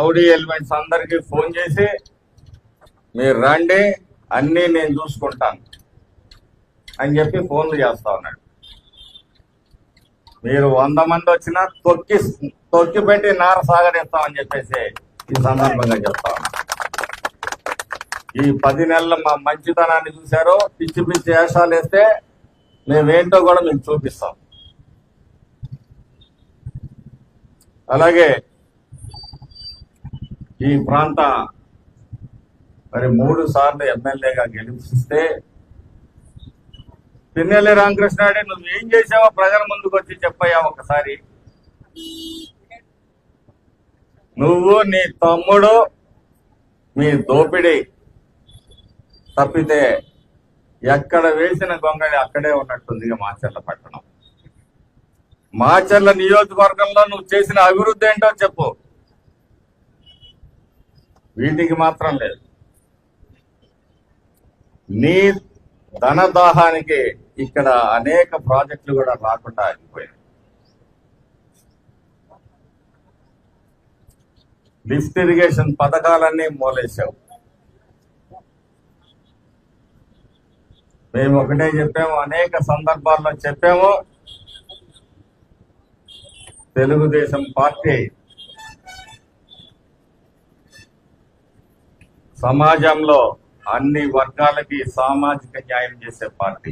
Rowdy elements అందరికీ phone చేసి మీరు రండి, అన్నీ నేను చూసుకుంటాను అని చెప్పి ఫోన్లు చేస్తా ఉన్నాడు. మీరు 100 మంది వచ్చినా తొక్కి పెట్టి నార సాగరిస్తామని చెప్పేసి ఈ సందర్భంగా చెప్తా ఉన్నా. ఈ 10 నెలల మా మంచితనాన్ని చూశారో, పిచ్చి పిచ్చి వేషాలు వేస్తే మేమేంటో కూడా మీకు చూపిస్తాం. అలాగే ఈ ప్రాంత మరి 3 సార్లు ఎమ్మెల్యేగా గెలిపిస్తే పిన్నెల్లి రామకృష్ణారెడ్డి నువ్వు ఏం చేసావో ప్రజల ముందుకు వచ్చి చెప్పయ్యా ఒకసారి. నువ్వు నీ తమ్ముడు మీ దోపిడీ తప్పితే ఎక్కడ వేసిన గొంగళి అక్కడే ఉన్నట్టుంది మాచర్ల పట్టణం. మాచర్ల నియోజకవర్గంలో నువ్వు చేసిన అభివృద్ధి ఏంటో చెప్పు. వీటికి మాత్రం లేదు. నీ ధనదాహానికి ఇక్కడ అనేక ప్రాజెక్టులు కూడా రాకుండా ఆగిపోయాయి. లిఫ్ట్ ఇరిగేషన్ పథకాలన్నీ మూలేశావు. మేము ఒకటే చెప్పాము, అనేక సందర్భాల్లో చెప్పాము, తెలుగుదేశం పార్టీ సమాజంలో అన్ని వర్గాలకి సామాజిక న్యాయం చేసే పార్టీ.